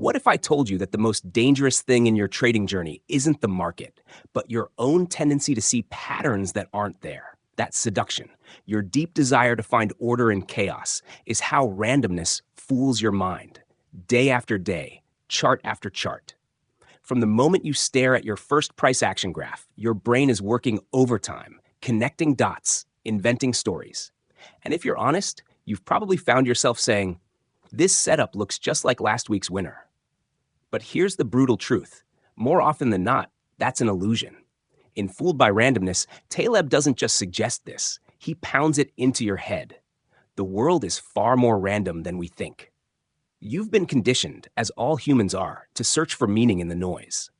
What if I told you that the most dangerous thing in your trading journey isn't the market, but your own tendency to see patterns that aren't there? That seduction, your deep desire to find order in chaos, is how randomness fools your mind, day after day, chart after chart. From the moment you stare at your first price action graph, your brain is working overtime, connecting dots, inventing stories. And if you're honest, you've probably found yourself saying, "This setup looks just like last week's winner." But here's the brutal truth. More often than not, that's an illusion. In Fooled by Randomness, Taleb doesn't just suggest this, he pounds it into your head. The world is far more random than we think. You've been conditioned, as all humans are, to search for meaning in the noise.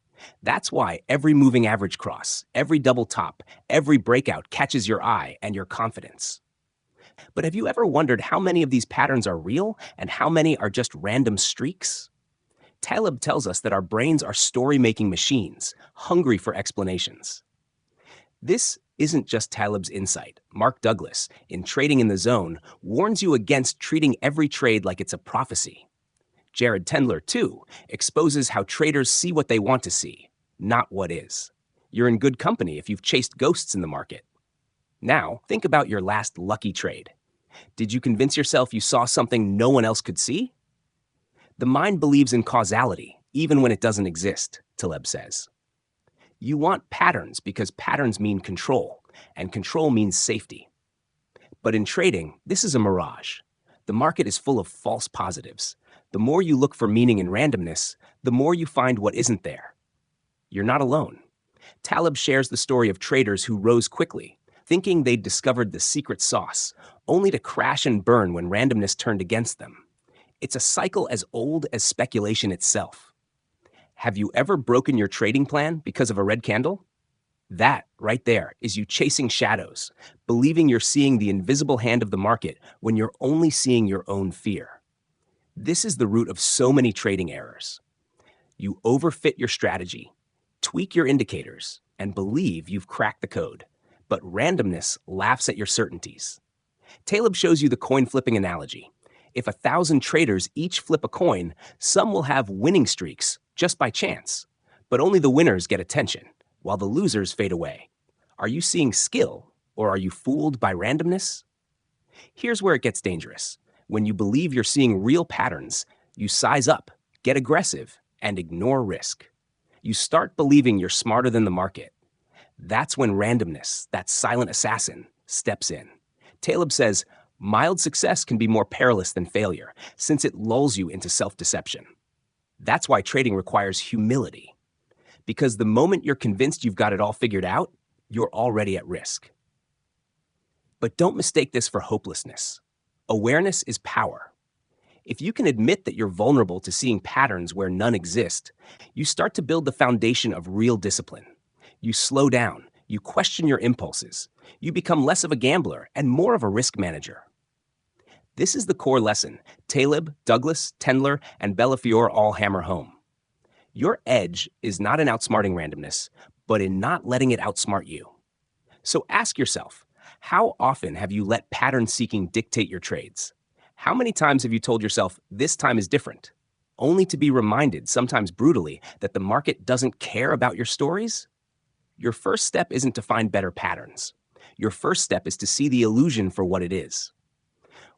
That's why every moving average cross, every double top, every breakout catches your eye and your confidence. But have you ever wondered how many of these patterns are real and how many are just random streaks? Taleb tells us that our brains are story-making machines, hungry for explanations. This isn't just Taleb's insight. Mark Douglas, in Trading in the Zone, warns you against treating every trade like it's a prophecy. Jared Tendler, too, exposes how traders see what they want to see, not what is. You're in good company if you've chased ghosts in the market. Now, think about your last lucky trade. Did you convince yourself you saw something no one else could see? The mind believes in causality, even when it doesn't exist, Taleb says. You want patterns because patterns mean control, and control means safety. But in trading, this is a mirage. The market is full of false positives. The more you look for meaning in randomness, the more you find what isn't there. You're not alone. Taleb shares the story of traders who rose quickly, thinking they'd discovered the secret sauce, only to crash and burn when randomness turned against them. It's a cycle as old as speculation itself. Have you ever broken your trading plan because of a red candle? That, right there, is you chasing shadows, believing you're seeing the invisible hand of the market when you're only seeing your own fear. This is the root of so many trading errors. You overfit your strategy, tweak your indicators, and believe you've cracked the code. But randomness laughs at your certainties. Taleb shows you the coin flipping analogy. If 1,000 traders each flip a coin, some will have winning streaks just by chance. But only the winners get attention, while the losers fade away. Are you seeing skill, or are you fooled by randomness? Here's where it gets dangerous. When you believe you're seeing real patterns, you size up, get aggressive, and ignore risk. You start believing you're smarter than the market. That's when randomness, that silent assassin, steps in. Taleb says, mild success can be more perilous than failure, since it lulls you into self-deception. That's why trading requires humility. Because the moment you're convinced you've got it all figured out, you're already at risk. But don't mistake this for hopelessness. Awareness is power. If you can admit that you're vulnerable to seeing patterns where none exist, you start to build the foundation of real discipline. You slow down, you question your impulses, you become less of a gambler and more of a risk manager. This is the core lesson Taleb, Douglas, Tendler, and Bellafiore all hammer home. Your edge is not in outsmarting randomness, but in not letting it outsmart you. So ask yourself, how often have you let pattern seeking dictate your trades? How many times have you told yourself, this time is different, only to be reminded, sometimes brutally, that the market doesn't care about your stories? Your first step isn't to find better patterns. Your first step is to see the illusion for what it is.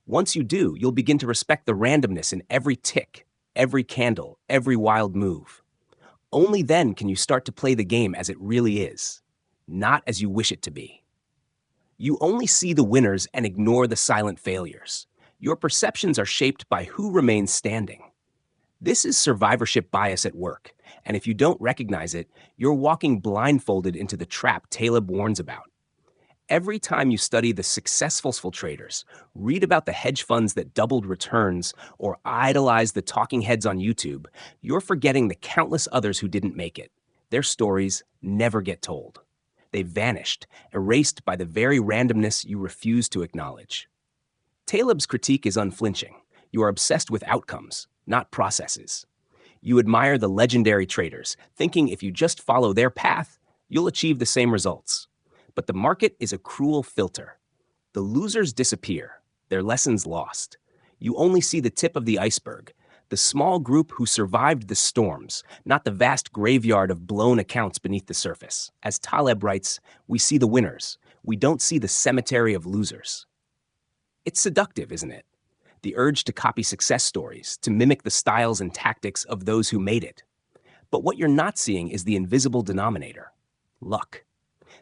Once you do, you'll begin to respect the randomness in every tick, every candle, every wild move. Only then can you start to play the game as it really is, not as you wish it to be. You only see the winners and ignore the silent failures. Your perceptions are shaped by who remains standing. This is survivorship bias at work, and if you don't recognize it, you're walking blindfolded into the trap Taleb warns about. Every time you study the successful traders, read about the hedge funds that doubled returns, or idolize the talking heads on YouTube, you're forgetting the countless others who didn't make it. Their stories never get told. They vanished, erased by the very randomness you refuse to acknowledge. Taleb's critique is unflinching. You are obsessed with outcomes, not processes. You admire the legendary traders, thinking if you just follow their path, you'll achieve the same results. But the market is a cruel filter. The losers disappear, their lessons lost. You only see the tip of the iceberg, The small group who survived the storms, not the vast graveyard of blown accounts beneath the surface. As Taleb writes, we see the winners. We don't see the cemetery of losers. It's seductive, isn't it? The urge to copy success stories, to mimic the styles and tactics of those who made it. But what you're not seeing is the invisible denominator: luck.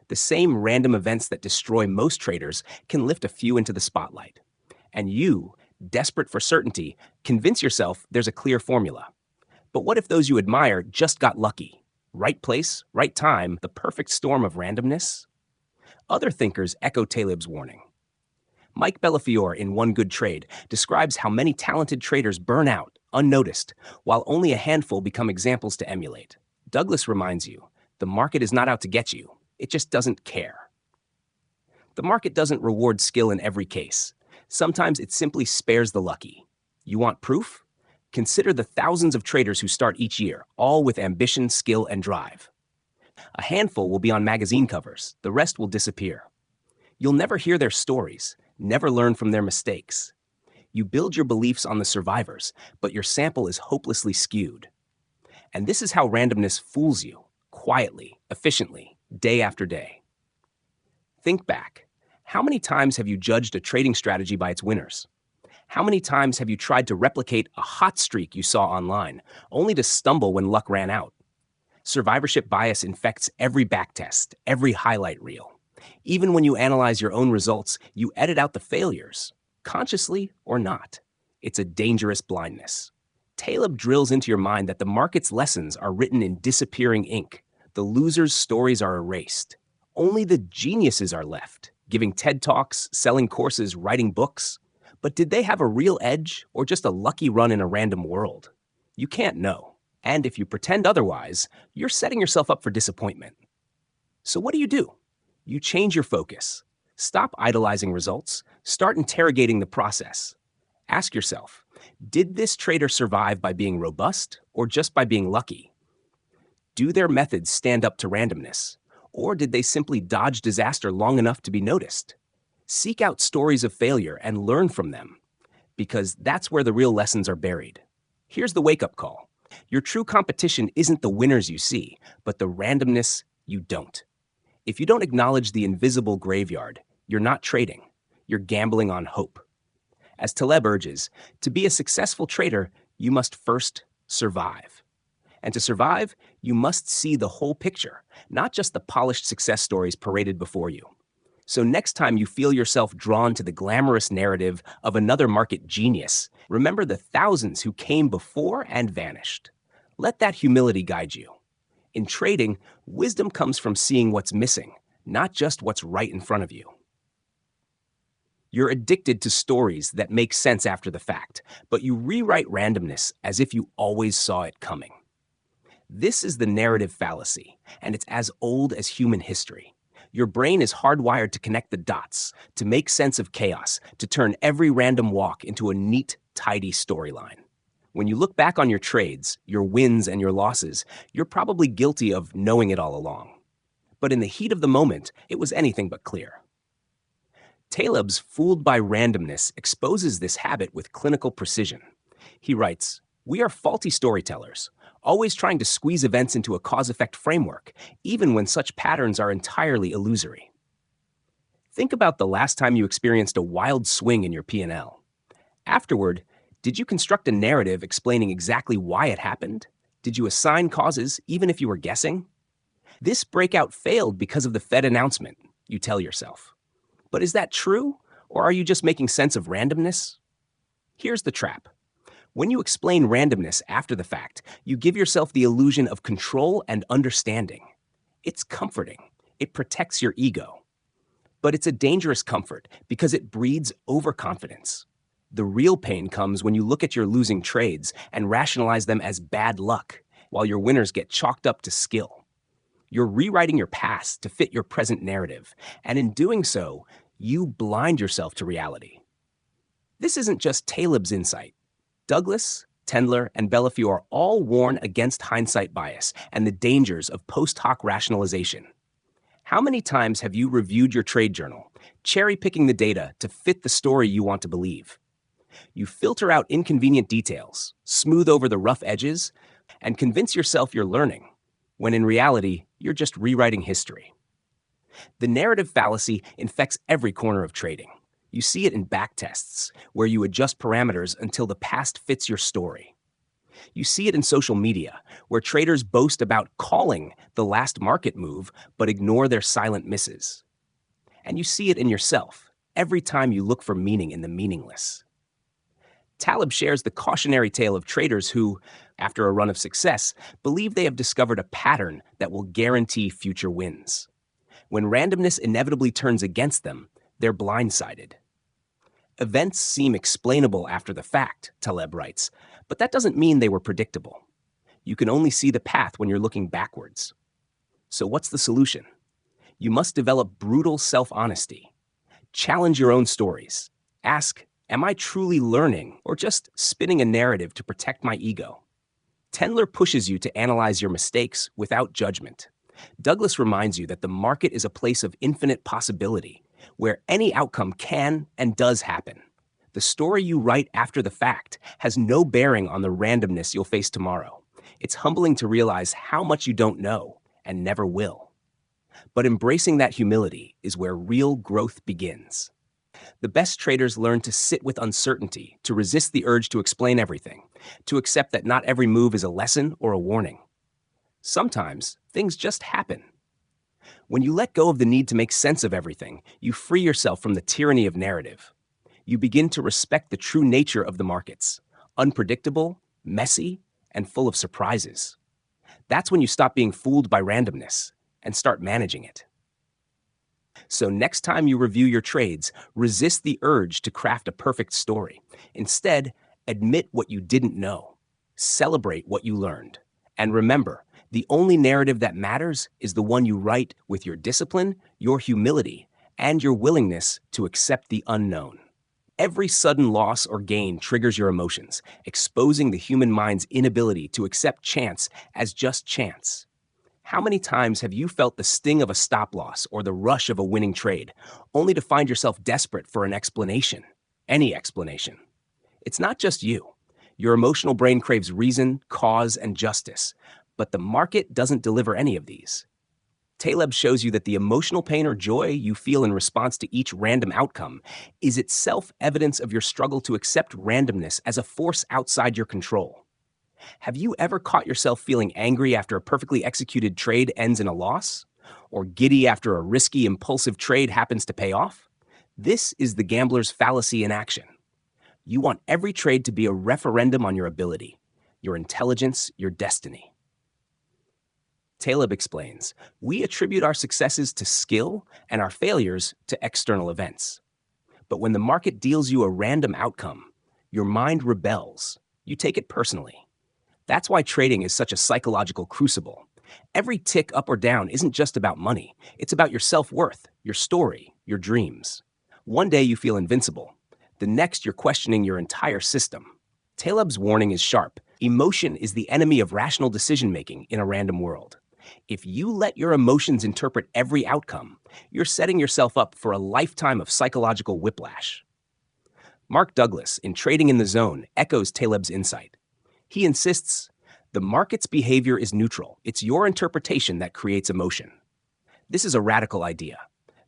The same random events that destroy most traders can lift a few into the spotlight. And you, desperate for certainty, convince yourself there's a clear formula. But what if those you admire just got lucky? Right place, right time, the perfect storm of randomness? Other thinkers echo Taleb's warning. Mike Bellafiore in One Good Trade describes how many talented traders burn out, unnoticed, while only a handful become examples to emulate. Douglas reminds you, the market is not out to get you, it just doesn't care. The market doesn't reward skill in every case. Sometimes it simply spares the lucky. You want proof? Consider the thousands of traders who start each year, all with ambition, skill, and drive. A handful will be on magazine covers, the rest will disappear. You'll never hear their stories, never learn from their mistakes. You build your beliefs on the survivors, but your sample is hopelessly skewed. And this is how randomness fools you, quietly, efficiently, day after day. Think back. How many times have you judged a trading strategy by its winners? How many times have you tried to replicate a hot streak you saw online, only to stumble when luck ran out? Survivorship bias infects every backtest, every highlight reel. Even when you analyze your own results, you edit out the failures, consciously or not. It's a dangerous blindness. Taleb drills into your mind that the market's lessons are written in disappearing ink. The losers' stories are erased. Only the geniuses are left, giving TED Talks, selling courses, writing books. But did they have a real edge or just a lucky run in a random world? You can't know. And if you pretend otherwise, you're setting yourself up for disappointment. So what do? You change your focus. Stop idolizing results. Start interrogating the process. Ask yourself, did this trader survive by being robust or just by being lucky? Do their methods stand up to randomness? Or did they simply dodge disaster long enough to be noticed? Seek out stories of failure and learn from them, because that's where the real lessons are buried. Here's the wake-up call. Your true competition isn't the winners you see, but the randomness you don't. If you don't acknowledge the invisible graveyard, you're not trading. You're gambling on hope. As Taleb urges, to be a successful trader, you must first survive. And to survive, you must see the whole picture, not just the polished success stories paraded before you. So next time you feel yourself drawn to the glamorous narrative of another market genius, remember the thousands who came before and vanished. Let that humility guide you. In trading, wisdom comes from seeing what's missing, not just what's right in front of you. You're addicted to stories that make sense after the fact, but you rewrite randomness as if you always saw it coming. This is the narrative fallacy, and it's as old as human history. Your brain is hardwired to connect the dots, to make sense of chaos, to turn every random walk into a neat, tidy storyline. When you look back on your trades, your wins and your losses, you're probably guilty of knowing it all along. But in the heat of the moment, it was anything but clear. Taleb's Fooled by Randomness exposes this habit with clinical precision. He writes, "We are faulty storytellers, always trying to squeeze events into a cause-effect framework, even when such patterns are entirely illusory." Think about the last time you experienced a wild swing in your P&L. Afterward, did you construct a narrative explaining exactly why it happened? Did you assign causes even if you were guessing? This breakout failed because of the Fed announcement, you tell yourself. But is that true, or are you just making sense of randomness? Here's the trap. When you explain randomness after the fact, you give yourself the illusion of control and understanding. It's comforting. It protects your ego. But it's a dangerous comfort because it breeds overconfidence. The real pain comes when you look at your losing trades and rationalize them as bad luck, while your winners get chalked up to skill. You're rewriting your past to fit your present narrative, and in doing so, you blind yourself to reality. This isn't just Taleb's insight. Douglas, Tendler, and Bellafiore all warn against hindsight bias and the dangers of post hoc rationalization. How many times have you reviewed your trade journal, cherry-picking the data to fit the story you want to believe? You filter out inconvenient details, smooth over the rough edges, and convince yourself you're learning, when in reality, you're just rewriting history. The narrative fallacy infects every corner of trading. You see it in backtests, where you adjust parameters until the past fits your story. You see it in social media, where traders boast about calling the last market move but ignore their silent misses. And you see it in yourself, every time you look for meaning in the meaningless. Taleb shares the cautionary tale of traders who, after a run of success, believe they have discovered a pattern that will guarantee future wins. When randomness inevitably turns against them, they're blindsided. Events seem explainable after the fact, Taleb writes, but that doesn't mean they were predictable. You can only see the path when you're looking backwards. So what's the solution? You must develop brutal self-honesty. Challenge your own stories. Ask, am I truly learning or just spinning a narrative to protect my ego? Tendler pushes you to analyze your mistakes without judgment. Douglas reminds you that the market is a place of infinite possibility, where any outcome can and does happen. The story you write after the fact has no bearing on the randomness you'll face tomorrow. It's humbling to realize how much you don't know and never will. But embracing that humility is where real growth begins. The best traders learn to sit with uncertainty, to resist the urge to explain everything, to accept that not every move is a lesson or a warning. Sometimes things just happen. When you let go of the need to make sense of everything, you free yourself from the tyranny of narrative. You begin to respect the true nature of the markets, unpredictable, messy, and full of surprises. That's when you stop being fooled by randomness and start managing it. So next time you review your trades, resist the urge to craft a perfect story. Instead, admit what you didn't know. Celebrate what you learned. And remember, the only narrative that matters is the one you write with your discipline, your humility, and your willingness to accept the unknown. Every sudden loss or gain triggers your emotions, exposing the human mind's inability to accept chance as just chance. How many times have you felt the sting of a stop loss or the rush of a winning trade, only to find yourself desperate for an explanation? Any explanation. It's not just you. Your emotional brain craves reason, cause, and justice, but the market doesn't deliver any of these. Taleb shows you that the emotional pain or joy you feel in response to each random outcome is itself evidence of your struggle to accept randomness as a force outside your control. Have you ever caught yourself feeling angry after a perfectly executed trade ends in a loss? Or giddy after a risky, impulsive trade happens to pay off? This is the gambler's fallacy in action. You want every trade to be a referendum on your ability, your intelligence, your destiny. Taleb explains, we attribute our successes to skill and our failures to external events. But when the market deals you a random outcome, your mind rebels. You take it personally. That's why trading is such a psychological crucible. Every tick up or down isn't just about money. It's about your self-worth, your story, your dreams. One day you feel invincible. The next you're questioning your entire system. Taleb's warning is sharp. Emotion is the enemy of rational decision-making in a random world. If you let your emotions interpret every outcome, you're setting yourself up for a lifetime of psychological whiplash. Mark Douglas, in Trading in the Zone, echoes Taleb's insight. He insists, the market's behavior is neutral. It's your interpretation that creates emotion. This is a radical idea.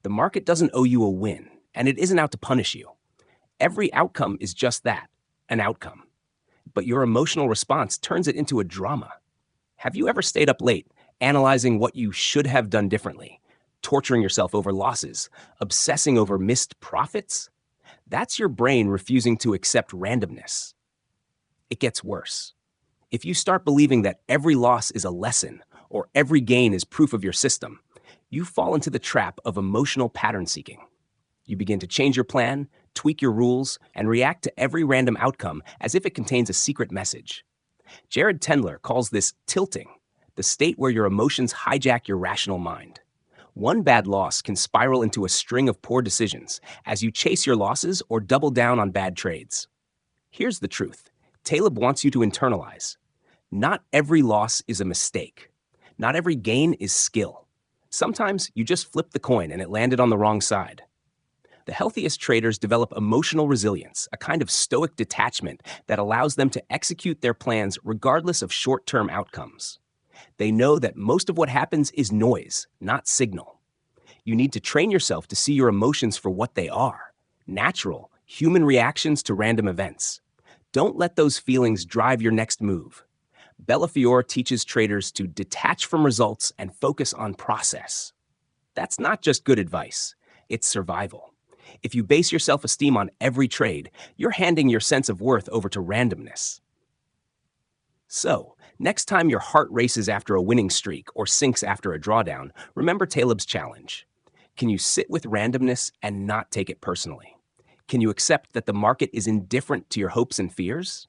The market doesn't owe you a win, and it isn't out to punish you. Every outcome is just that, an outcome. But your emotional response turns it into a drama. Have you ever stayed up late, analyzing what you should have done differently, torturing yourself over losses, obsessing over missed profits? That's your brain refusing to accept randomness. It gets worse. If you start believing that every loss is a lesson or every gain is proof of your system, you fall into the trap of emotional pattern seeking. You begin to change your plan, tweak your rules, and react to every random outcome as if it contains a secret message. Jared Tendler calls this tilting, the state where your emotions hijack your rational mind. One bad loss can spiral into a string of poor decisions as you chase your losses or double down on bad trades. Here's the truth. Taleb wants you to internalize. Not every loss is a mistake. Not every gain is skill. Sometimes you just flipped the coin and it landed on the wrong side. The healthiest traders develop emotional resilience, a kind of stoic detachment that allows them to execute their plans regardless of short-term outcomes. They know that most of what happens is noise, not signal. You need to train yourself to see your emotions for what they are: natural, human reactions to random events. Don't let those feelings drive your next move. Bellafiore teaches traders to detach from results and focus on process. That's not just good advice, it's survival. If you base your self-esteem on every trade, you're handing your sense of worth over to randomness. So, next time your heart races after a winning streak or sinks after a drawdown, remember Taleb's challenge. Can you sit with randomness and not take it personally? Can you accept that the market is indifferent to your hopes and fears?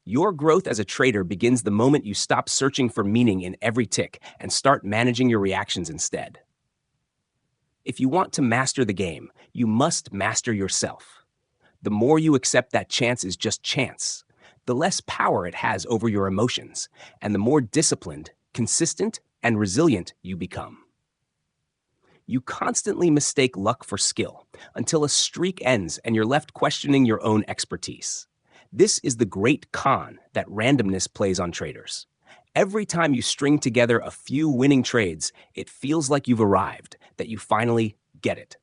Your growth as a trader begins the moment you stop searching for meaning in every tick and start managing your reactions instead. If you want to master the game, you must master yourself. The more you accept that chance is just chance, the less power it has over your emotions, and the more disciplined, consistent, and resilient you become. You constantly mistake luck for skill until a streak ends and you're left questioning your own expertise. This is the great con that randomness plays on traders. Every time you string together a few winning trades, it feels like you've arrived, that you finally get it.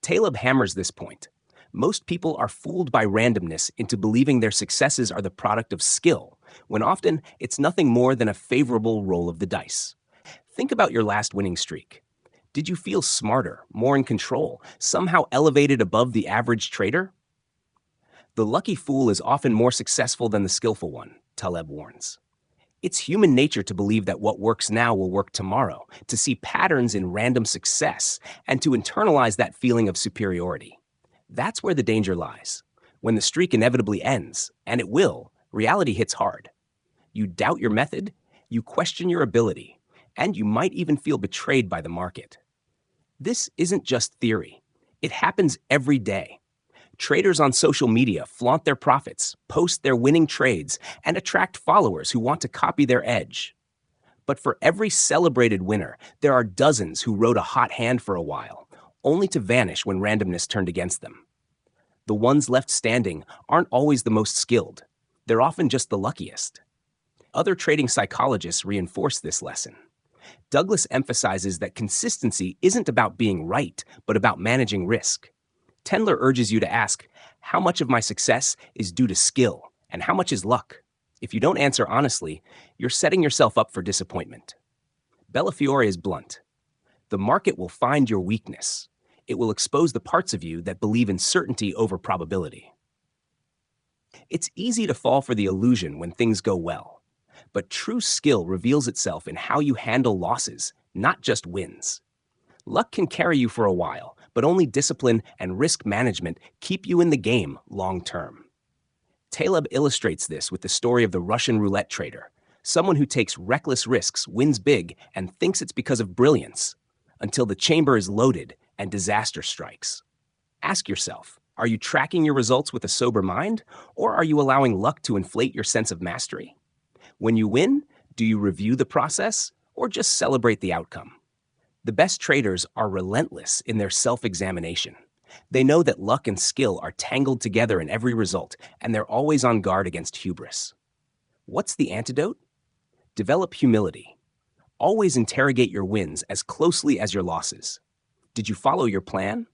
Taleb hammers this point. Most people are fooled by randomness into believing their successes are the product of skill, when often it's nothing more than a favorable roll of the dice. Think about your last winning streak. Did you feel smarter, more in control, somehow elevated above the average trader? The lucky fool is often more successful than the skillful one, Taleb warns. It's human nature to believe that what works now will work tomorrow, to see patterns in random success, and to internalize that feeling of superiority. That's where the danger lies. When the streak inevitably ends, and it will, reality hits hard. You doubt your method, you question your ability, and you might even feel betrayed by the market. This isn't just theory. It happens every day. Traders on social media flaunt their profits, post their winning trades, and attract followers who want to copy their edge. But for every celebrated winner, there are dozens who rode a hot hand for a while, only to vanish when randomness turned against them. The ones left standing aren't always the most skilled. They're often just the luckiest. Other trading psychologists reinforce this lesson. Douglas emphasizes that consistency isn't about being right, but about managing risk. Tendler urges you to ask, how much of my success is due to skill, and how much is luck? If you don't answer honestly, you're setting yourself up for disappointment. Bellafiore is blunt. The market will find your weakness. It will expose the parts of you that believe in certainty over probability. It's easy to fall for the illusion when things go well, but true skill reveals itself in how you handle losses, not just wins. Luck can carry you for a while, but only discipline and risk management keep you in the game long term. Taleb illustrates this with the story of the Russian roulette trader, someone who takes reckless risks, wins big, and thinks it's because of brilliance, until the chamber is loaded and disaster strikes. Ask yourself, are you tracking your results with a sober mind, or are you allowing luck to inflate your sense of mastery? When you win, do you review the process, or just celebrate the outcome? The best traders are relentless in their self-examination. They know that luck and skill are tangled together in every result, and they're always on guard against hubris. What's the antidote? Develop humility. Always interrogate your wins as closely as your losses. Did you follow your plan?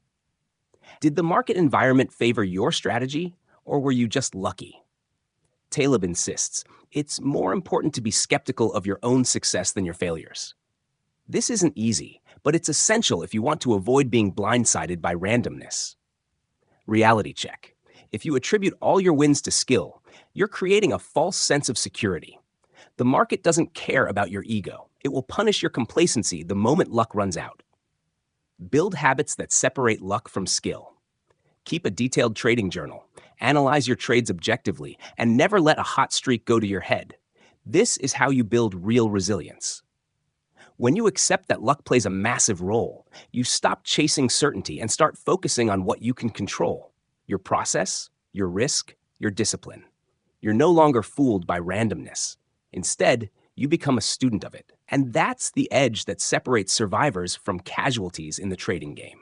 Did the market environment favor your strategy, or were you just lucky? Taleb insists, it's more important to be skeptical of your own success than your failures. This isn't easy, but it's essential if you want to avoid being blindsided by randomness. Reality check. If you attribute all your wins to skill, you're creating a false sense of security. The market doesn't care about your ego. It will punish your complacency the moment luck runs out. Build habits that separate luck from skill. Keep a detailed trading journal. Analyze your trades objectively, and never let a hot streak go to your head. This is how you build real resilience. When you accept that luck plays a massive role, you stop chasing certainty and start focusing on what you can control: your process, your risk, your discipline. You're no longer fooled by randomness. Instead, you become a student of it. And that's the edge that separates survivors from casualties in the trading game.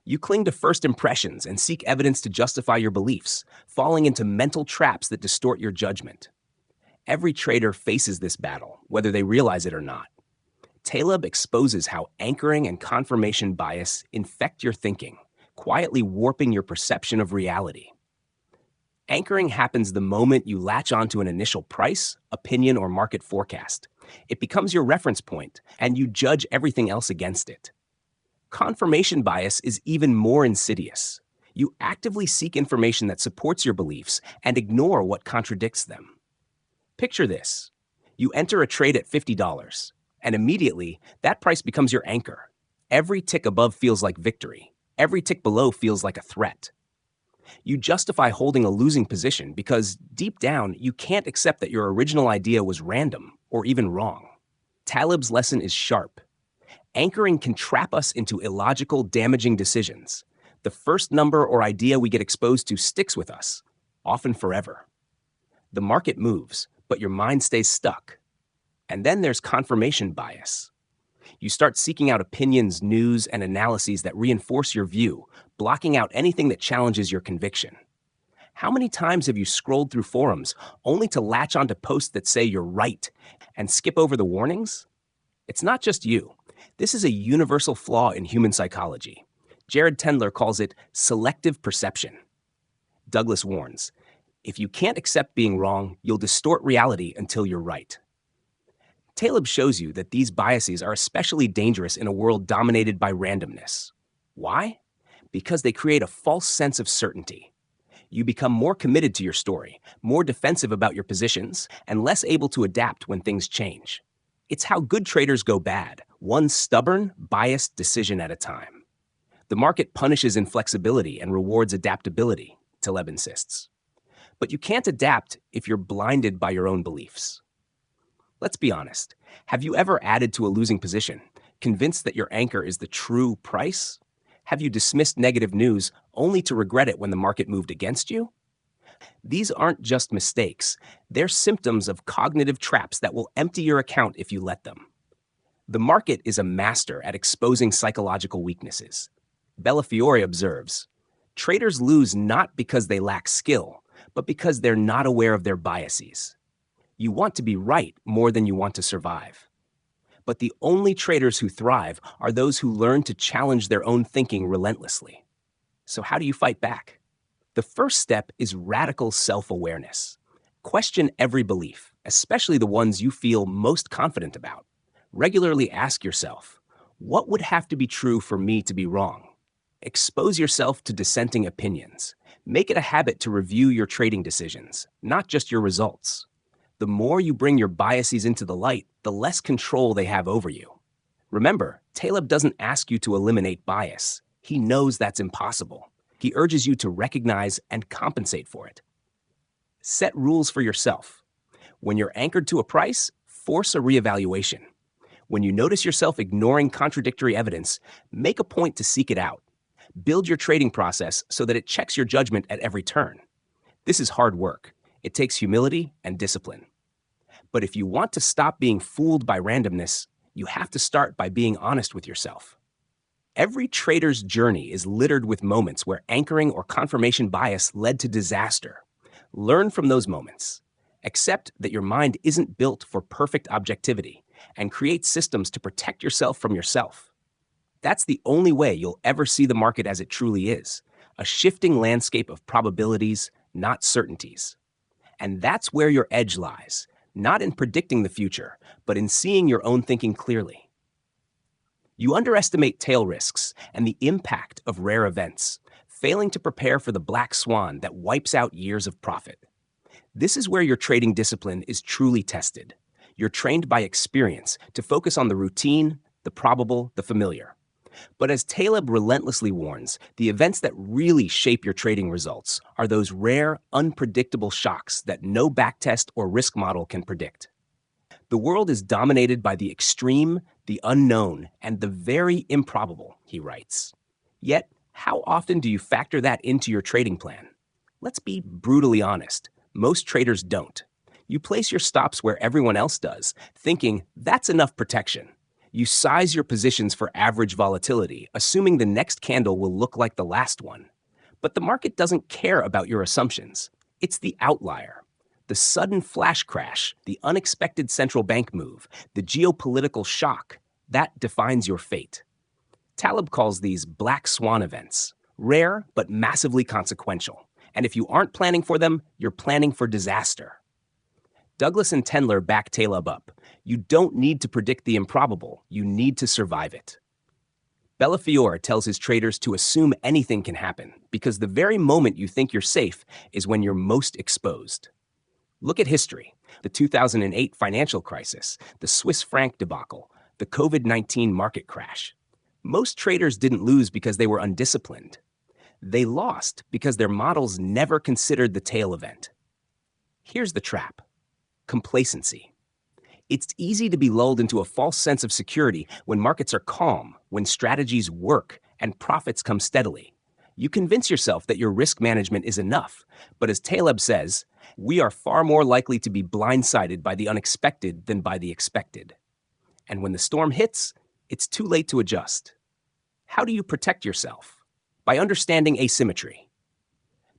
You cling to first impressions and seek evidence to justify your beliefs, falling into mental traps that distort your judgment. Every trader faces this battle, whether they realize it or not. Taleb exposes how anchoring and confirmation bias infect your thinking, quietly warping your perception of reality. Anchoring happens the moment you latch onto an initial price, opinion, or market forecast. It becomes your reference point, and you judge everything else against it. Confirmation bias is even more insidious. You actively seek information that supports your beliefs and ignore what contradicts them. Picture this. You enter a trade at $50, and immediately that price becomes your anchor. Every tick above feels like victory. Every tick below feels like a threat. You justify holding a losing position because deep down you can't accept that your original idea was random or even wrong. Taleb's lesson is sharp. Anchoring can trap us into illogical, damaging decisions. The first number or idea we get exposed to sticks with us, often forever. The market moves, but your mind stays stuck. And then there's confirmation bias. You start seeking out opinions, news, and analyses that reinforce your view, blocking out anything that challenges your conviction. How many times have you scrolled through forums only to latch onto posts that say you're right and skip over the warnings? It's not just you. This is a universal flaw in human psychology. Jared Tendler calls it selective perception. Douglas warns, if you can't accept being wrong, you'll distort reality until you're right. Taleb shows you that these biases are especially dangerous in a world dominated by randomness. Why? Because they create a false sense of certainty. You become more committed to your story, more defensive about your positions, and less able to adapt when things change. It's how good traders go bad, one stubborn, biased decision at a time. The market punishes inflexibility and rewards adaptability, Taleb insists. But you can't adapt if you're blinded by your own beliefs. Let's be honest. Have you ever added to a losing position, convinced that your anchor is the true price? Have you dismissed negative news only to regret it when the market moved against you? These aren't just mistakes. They're symptoms of cognitive traps that will empty your account if you let them. The market is a master at exposing psychological weaknesses. Bellafiore observes, traders lose not because they lack skill, but because they're not aware of their biases. You want to be right more than you want to survive. But the only traders who thrive are those who learn to challenge their own thinking relentlessly. So how do you fight back? The first step is radical self-awareness. Question every belief, especially the ones you feel most confident about. Regularly ask yourself, what would have to be true for me to be wrong? Expose yourself to dissenting opinions. Make it a habit to review your trading decisions, not just your results. The more you bring your biases into the light, the less control they have over you. Remember, Taleb doesn't ask you to eliminate bias. He knows that's impossible. He urges you to recognize and compensate for it. Set rules for yourself. When you're anchored to a price, force a reevaluation. When you notice yourself ignoring contradictory evidence, make a point to seek it out. Build your trading process so that it checks your judgment at every turn. This is hard work. It takes humility and discipline. But if you want to stop being fooled by randomness, you have to start by being honest with yourself. Every trader's journey is littered with moments where anchoring or confirmation bias led to disaster. Learn from those moments. Accept that your mind isn't built for perfect objectivity, and create systems to protect yourself from yourself. That's the only way you'll ever see the market as it truly is, a shifting landscape of probabilities, not certainties. And that's where your edge lies, not in predicting the future, but in seeing your own thinking clearly. You underestimate tail risks and the impact of rare events, failing to prepare for the black swan that wipes out years of profit. This is where your trading discipline is truly tested. You're trained by experience to focus on the routine, the probable, the familiar. But as Taleb relentlessly warns, the events that really shape your trading results are those rare, unpredictable shocks that no backtest or risk model can predict. The world is dominated by the extreme, the unknown, and the very improbable, he writes. Yet, how often do you factor that into your trading plan? Let's be brutally honest. Most traders don't. You place your stops where everyone else does, thinking that's enough protection. You size your positions for average volatility, assuming the next candle will look like the last one. But the market doesn't care about your assumptions. It's the outlier. The sudden flash crash, the unexpected central bank move, the geopolitical shock, that defines your fate. Taleb calls these black swan events, rare but massively consequential. And if you aren't planning for them, you're planning for disaster. Douglas and Tendler back Taleb up. You don't need to predict the improbable, you need to survive it. Bellafiore tells his traders to assume anything can happen, because the very moment you think you're safe is when you're most exposed. Look at history: the 2008 financial crisis, the Swiss franc debacle, the COVID-19 market crash. Most traders didn't lose because they were undisciplined. They lost because their models never considered the tail event. Here's the trap: complacency. It's easy to be lulled into a false sense of security when markets are calm, when strategies work, and profits come steadily. You convince yourself that your risk management is enough, but as Taleb says, we are far more likely to be blindsided by the unexpected than by the expected. And when the storm hits, it's too late to adjust. How do you protect yourself? By understanding asymmetry.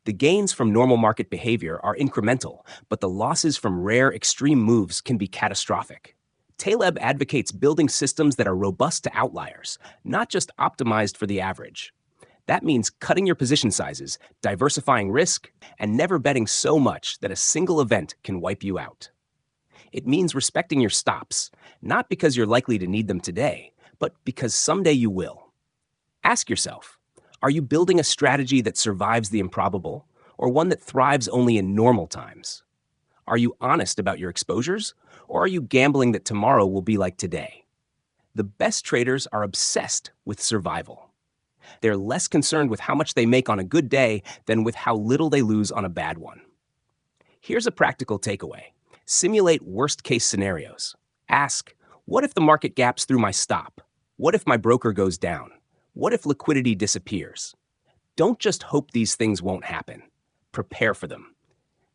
The gains from normal market behavior are incremental, but the losses from rare extreme moves can be catastrophic. Taleb advocates building systems that are robust to outliers, not just optimized for the average. That means cutting your position sizes, diversifying risk, and never betting so much that a single event can wipe you out. It means respecting your stops, not because you're likely to need them today, but because someday you will. Ask yourself, are you building a strategy that survives the improbable, or one that thrives only in normal times? Are you honest about your exposures, or are you gambling that tomorrow will be like today? The best traders are obsessed with survival. They're less concerned with how much they make on a good day than with how little they lose on a bad one. Here's a practical takeaway. Simulate worst-case scenarios. Ask, what if the market gaps through my stop? What if my broker goes down? What if liquidity disappears? Don't just hope these things won't happen. Prepare for them.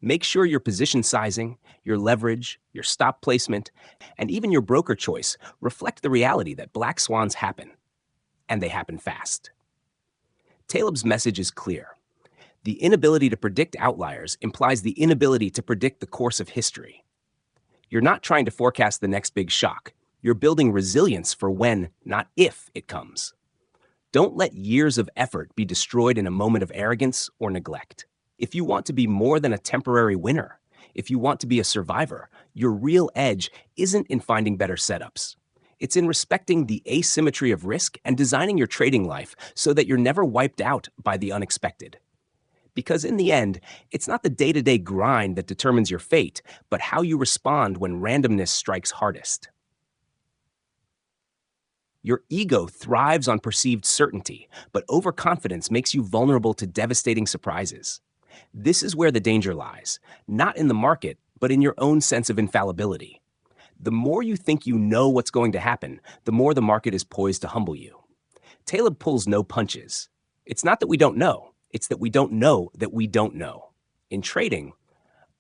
Make sure your position sizing, your leverage, your stop placement, and even your broker choice reflect the reality that black swans happen. And they happen fast. Taleb's message is clear. The inability to predict outliers implies the inability to predict the course of history. You're not trying to forecast the next big shock. You're building resilience for when, not if, it comes. Don't let years of effort be destroyed in a moment of arrogance or neglect. If you want to be more than a temporary winner, if you want to be a survivor, your real edge isn't in finding better setups. It's in respecting the asymmetry of risk and designing your trading life so that you're never wiped out by the unexpected. Because in the end, it's not the day-to-day grind that determines your fate, but how you respond when randomness strikes hardest. Your ego thrives on perceived certainty, but overconfidence makes you vulnerable to devastating surprises. This is where the danger lies, not in the market, but in your own sense of infallibility. The more you think you know what's going to happen, the more the market is poised to humble you. Taleb pulls no punches. It's not that we don't know, it's that we don't know that we don't know. In trading,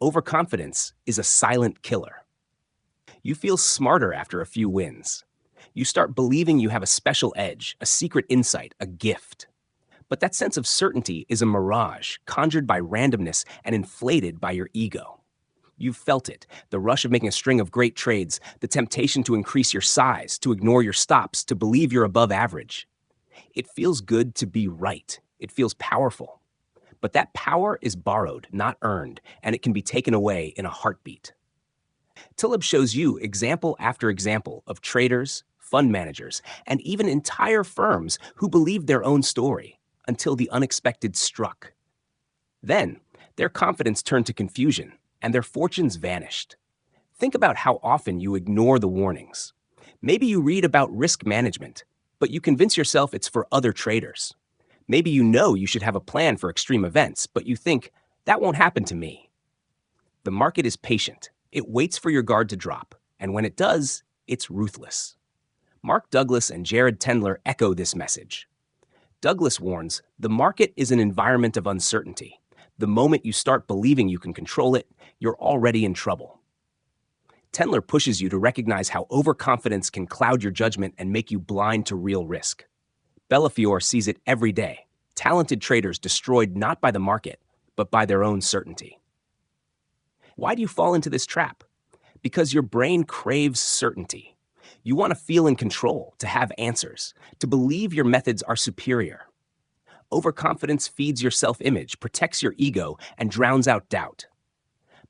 overconfidence is a silent killer. You feel smarter after a few wins. You start believing you have a special edge, a secret insight, a gift. But that sense of certainty is a mirage conjured by randomness and inflated by your ego. You've felt it, the rush of making a string of great trades, the temptation to increase your size, to ignore your stops, to believe you're above average. It feels good to be right. It feels powerful. But that power is borrowed, not earned, and it can be taken away in a heartbeat. Taleb shows you example after example of traders, fund managers, and even entire firms who believed their own story until the unexpected struck. Then, their confidence turned to confusion, and their fortunes vanished. Think about how often you ignore the warnings. Maybe you read about risk management, but you convince yourself it's for other traders. Maybe you know you should have a plan for extreme events, but you think, that won't happen to me. The market is patient. It waits for your guard to drop, and when it does, it's ruthless. Mark Douglas and Jared Tendler echo this message. Douglas warns, the market is an environment of uncertainty. The moment you start believing you can control it, you're already in trouble. Tendler pushes you to recognize how overconfidence can cloud your judgment and make you blind to real risk. Bellafiore sees it every day. Talented traders destroyed not by the market, but by their own certainty. Why do you fall into this trap? Because your brain craves certainty. You want to feel in control, to have answers, to believe your methods are superior. Overconfidence feeds your self-image, protects your ego, and drowns out doubt.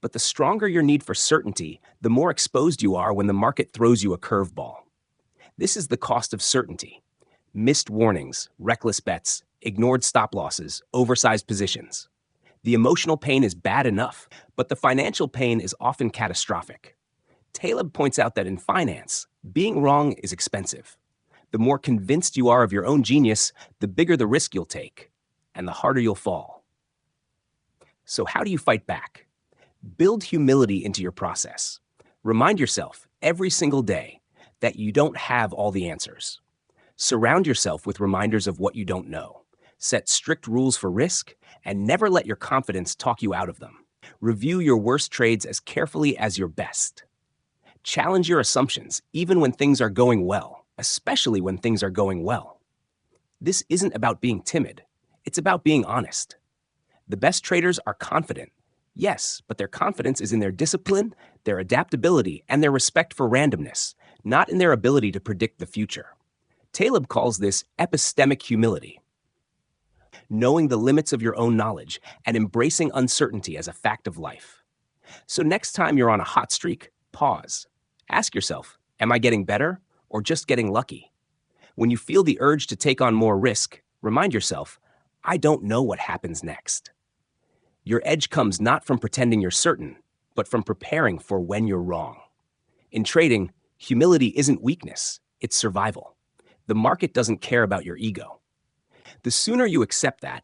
But the stronger your need for certainty, the more exposed you are when the market throws you a curveball. This is the cost of certainty. Missed warnings, reckless bets, ignored stop losses, oversized positions. The emotional pain is bad enough, but the financial pain is often catastrophic. Taleb points out that in finance, being wrong is expensive. The more convinced you are of your own genius, the bigger the risk you'll take, and the harder you'll fall. So how do you fight back? Build humility into your process. Remind yourself every single day that you don't have all the answers. Surround yourself with reminders of what you don't know. Set strict rules for risk, and never let your confidence talk you out of them. Review your worst trades as carefully as your best. Challenge your assumptions, even when things are going well, especially when things are going well. This isn't about being timid. It's about being honest. The best traders are confident. Yes, but their confidence is in their discipline, their adaptability, and their respect for randomness, not in their ability to predict the future. Taleb calls this epistemic humility. Knowing the limits of your own knowledge and embracing uncertainty as a fact of life. So next time you're on a hot streak, pause. Ask yourself, am I getting better or just getting lucky? When you feel the urge to take on more risk, remind yourself, I don't know what happens next. Your edge comes not from pretending you're certain, but from preparing for when you're wrong. In trading, humility isn't weakness, it's survival. The market doesn't care about your ego. The sooner you accept that,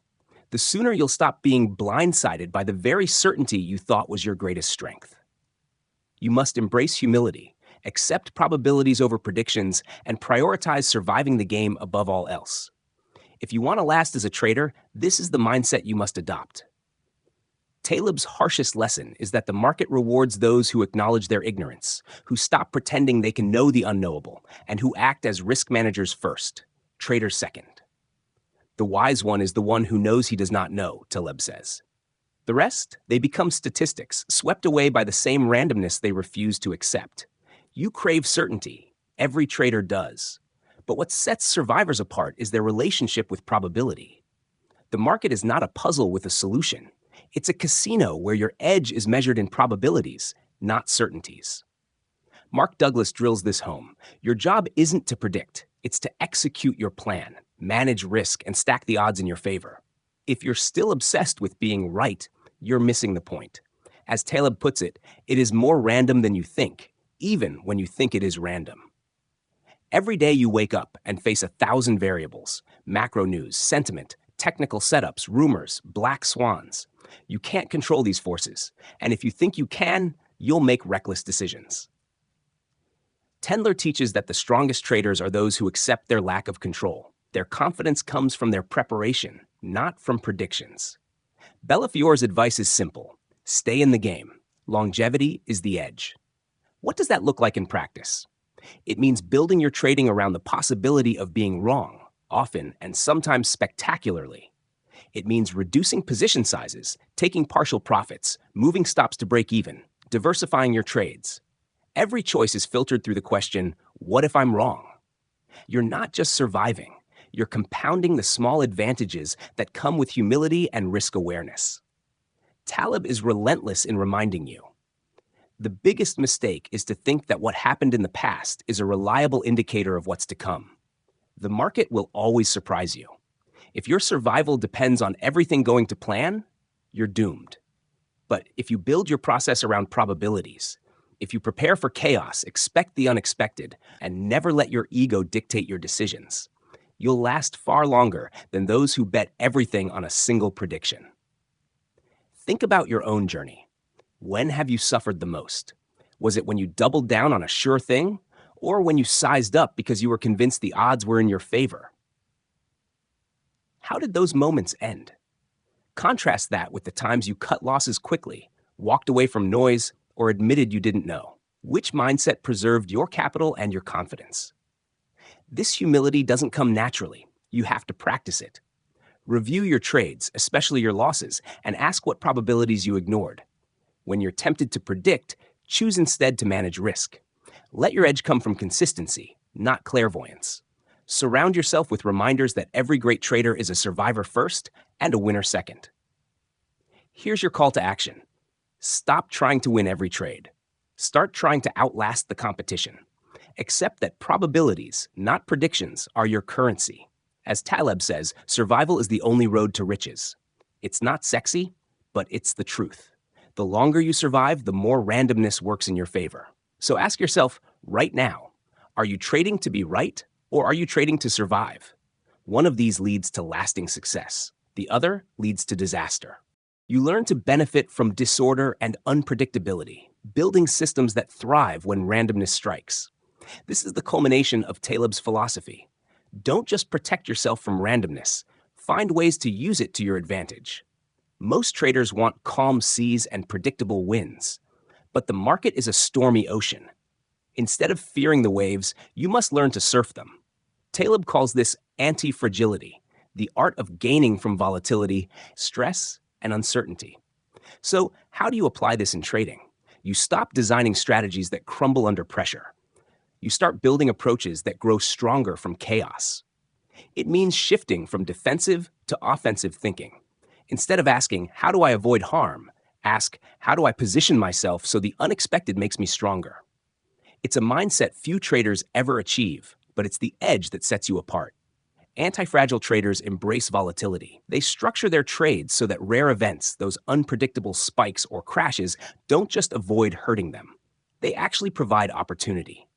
the sooner you'll stop being blindsided by the very certainty you thought was your greatest strength. You must embrace humility, accept probabilities over predictions, and prioritize surviving the game above all else. If you want to last as a trader, this is the mindset you must adopt. Taleb's harshest lesson is that the market rewards those who acknowledge their ignorance, who stop pretending they can know the unknowable, and who act as risk managers first, traders second. The wise one is the one who knows he does not know, Taleb says. The rest, they become statistics, swept away by the same randomness they refuse to accept. You crave certainty. Every trader does. But what sets survivors apart is their relationship with probability. The market is not a puzzle with a solution. It's a casino where your edge is measured in probabilities, not certainties. Mark Douglas drills this home. Your job isn't to predict. It's to execute your plan, manage risk, and stack the odds in your favor. If you're still obsessed with being right, you're missing the point. As Taleb puts it, it is more random than you think, even when you think it is random. Every day you wake up and face 1,000 variables, macro news, sentiment, technical setups, rumors, black swans. You can't control these forces, and if you think you can, you'll make reckless decisions. Tendler teaches that the strongest traders are those who accept their lack of control. Their confidence comes from their preparation, not from predictions. Bellafiore's advice is simple. Stay in the game. Longevity is the edge. What does that look like in practice? It means building your trading around the possibility of being wrong, often and sometimes spectacularly. It means reducing position sizes, taking partial profits, moving stops to break even, diversifying your trades. Every choice is filtered through the question, what if I'm wrong? You're not just surviving, you're compounding the small advantages that come with humility and risk awareness. Taleb is relentless in reminding you. The biggest mistake is to think that what happened in the past is a reliable indicator of what's to come. The market will always surprise you. If your survival depends on everything going to plan, you're doomed. But if you build your process around probabilities, if you prepare for chaos, expect the unexpected, and never let your ego dictate your decisions, you'll last far longer than those who bet everything on a single prediction. Think about your own journey. When have you suffered the most? Was it when you doubled down on a sure thing, or when you sized up because you were convinced the odds were in your favor? How did those moments end? Contrast that with the times you cut losses quickly, walked away from noise, or admitted you didn't know. Which mindset preserved your capital and your confidence? This humility doesn't come naturally. You have to practice it. Review your trades, especially your losses, and ask what probabilities you ignored. When you're tempted to predict, choose instead to manage risk. Let your edge come from consistency, not clairvoyance. Surround yourself with reminders that every great trader is a survivor first and a winner second. Here's your call to action. Stop trying to win every trade. Start trying to outlast the competition. Accept that probabilities, not predictions, are your currency. As Taleb says, survival is the only road to riches. It's not sexy, but it's the truth. The longer you survive, the more randomness works in your favor. So ask yourself right now, are you trading to be right or are you trading to survive? One of these leads to lasting success. The other leads to disaster. You learn to benefit from disorder and unpredictability, building systems that thrive when randomness strikes. This is the culmination of Taleb's philosophy. Don't just protect yourself from randomness. Find ways to use it to your advantage. Most traders want calm seas and predictable winds. But the market is a stormy ocean. Instead of fearing the waves, you must learn to surf them. Taleb calls this antifragility, the art of gaining from volatility, stress, and uncertainty. So, how do you apply this in trading? You stop designing strategies that crumble under pressure. You start building approaches that grow stronger from chaos. It means shifting from defensive to offensive thinking. Instead of asking, how do I avoid harm? Ask, how do I position myself so the unexpected makes me stronger? It's a mindset few traders ever achieve, but it's the edge that sets you apart. Antifragile traders embrace volatility. They structure their trades so that rare events, those unpredictable spikes or crashes, don't just avoid hurting them. They actually provide opportunity.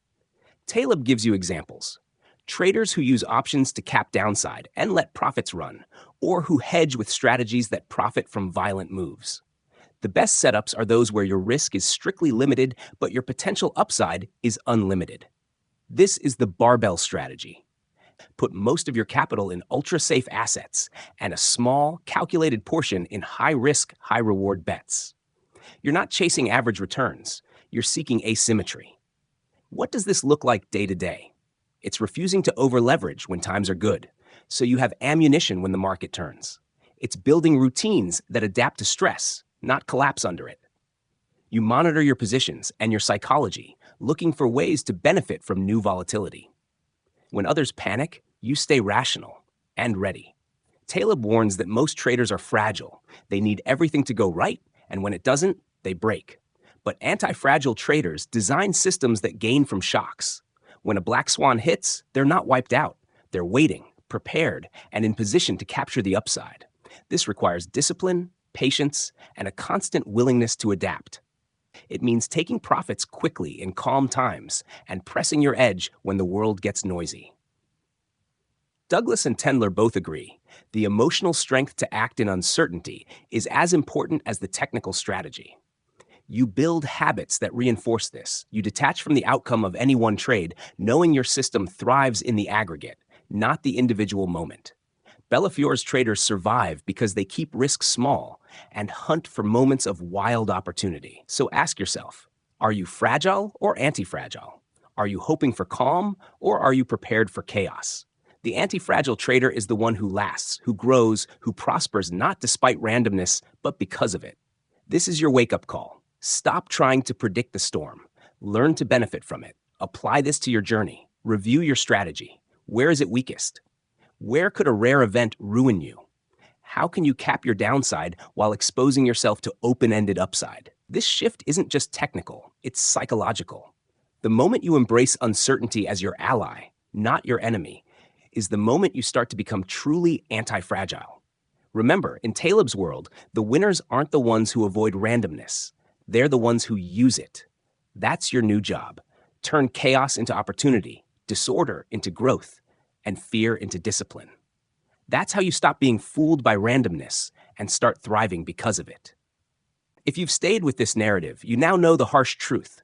Taleb gives you examples. Traders who use options to cap downside and let profits run, or who hedge with strategies that profit from violent moves. The best setups are those where your risk is strictly limited, but your potential upside is unlimited. This is the barbell strategy. Put most of your capital in ultra-safe assets and a small, calculated portion in high-risk, high-reward bets. You're not chasing average returns. You're seeking asymmetry. What does this look like day to day? It's refusing to over-leverage when times are good, so you have ammunition when the market turns. It's building routines that adapt to stress, not collapse under it. You monitor your positions and your psychology, looking for ways to benefit from new volatility. When others panic, you stay rational and ready. Taleb warns that most traders are fragile. They need everything to go right, and when it doesn't, they break. But anti-fragile traders design systems that gain from shocks. When a black swan hits, they're not wiped out. They're waiting, prepared, and in position to capture the upside. This requires discipline, patience, and a constant willingness to adapt. It means taking profits quickly in calm times and pressing your edge when the world gets noisy. Douglas and Tendler both agree the emotional strength to act in uncertainty is as important as the technical strategy. You build habits that reinforce this. You detach from the outcome of any one trade, knowing your system thrives in the aggregate, not the individual moment. Bellafiore's traders survive because they keep risk small and hunt for moments of wild opportunity. So ask yourself, are you fragile or anti-fragile? Are you hoping for calm or are you prepared for chaos? The anti-fragile trader is the one who lasts, who grows, who prospers not despite randomness, but because of it. This is your wake-up call. Stop trying to predict the storm. Learn to benefit from it. Apply this to your journey. Review your strategy. Where is it weakest? Where could a rare event ruin you? How can you cap your downside while exposing yourself to open-ended upside? This shift isn't just technical, it's psychological. The moment you embrace uncertainty as your ally, not your enemy, is the moment you start to become truly anti-fragile. Remember, in Taleb's world, the winners aren't the ones who avoid randomness. They're the ones who use it. That's your new job. Turn chaos into opportunity, disorder into growth, and fear into discipline. That's how you stop being fooled by randomness and start thriving because of it. If you've stayed with this narrative, you now know the harsh truth.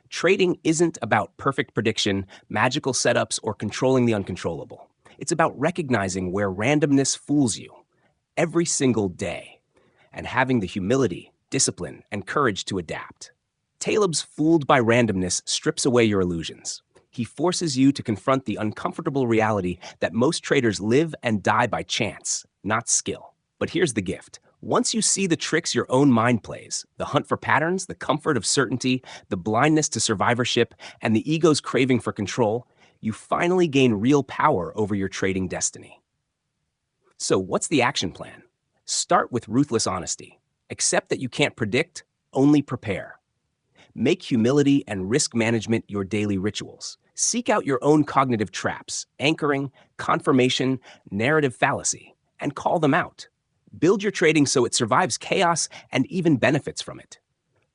Trading isn't about perfect prediction, magical setups, or controlling the uncontrollable. It's about recognizing where randomness fools you every single day and having the humility, discipline, and courage to adapt. Taleb's Fooled by Randomness strips away your illusions. He forces you to confront the uncomfortable reality that most traders live and die by chance, not skill. But here's the gift. Once you see the tricks your own mind plays, the hunt for patterns, the comfort of certainty, the blindness to survivorship, and the ego's craving for control, you finally gain real power over your trading destiny. So what's the action plan? Start with ruthless honesty. Accept that you can't predict, only prepare. Make humility and risk management your daily rituals. Seek out your own cognitive traps, anchoring, confirmation, narrative fallacy, and call them out. Build your trading so it survives chaos and even benefits from it.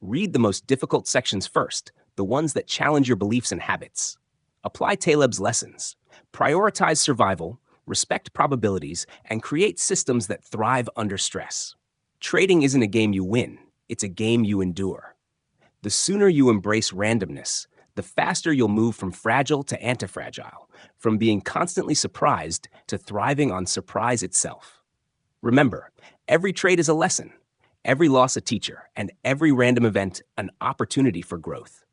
Read the most difficult sections first, the ones that challenge your beliefs and habits. Apply Taleb's lessons. Prioritize survival, respect probabilities, and create systems that thrive under stress. Trading isn't a game you win, it's a game you endure. The sooner you embrace randomness, the faster you'll move from fragile to antifragile, from being constantly surprised to thriving on surprise itself. Remember, every trade is a lesson, every loss a teacher, and every random event an opportunity for growth.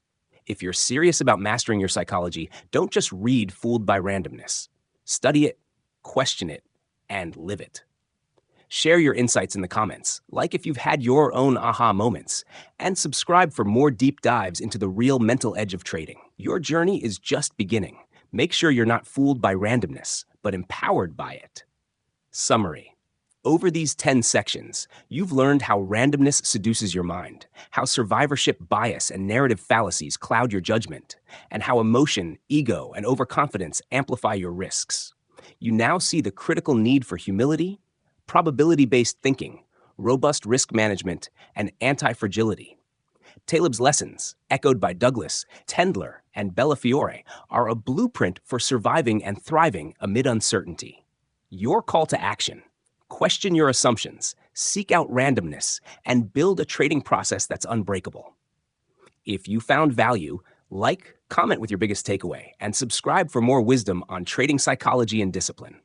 If you're serious about mastering your psychology, don't just read Fooled by Randomness. Study it, question it, and live it. Share your insights in the comments, like if you've had your own aha moments, and subscribe for more deep dives into the real mental edge of trading. Your journey is just beginning. Make sure you're not fooled by randomness, but empowered by it. Summary. Over these 10 sections, you've learned how randomness seduces your mind, how survivorship bias and narrative fallacies cloud your judgment, and how emotion, ego, and overconfidence amplify your risks. You now see the critical need for humility, probability-based thinking, robust risk management, and anti-fragility. Taleb's lessons, echoed by Douglas, Tendler, and Bellafiore, are a blueprint for surviving and thriving amid uncertainty. Your call to action: question your assumptions, seek out randomness, and build a trading process that's unbreakable. If you found value, like, comment with your biggest takeaway, and subscribe for more wisdom on trading psychology and discipline.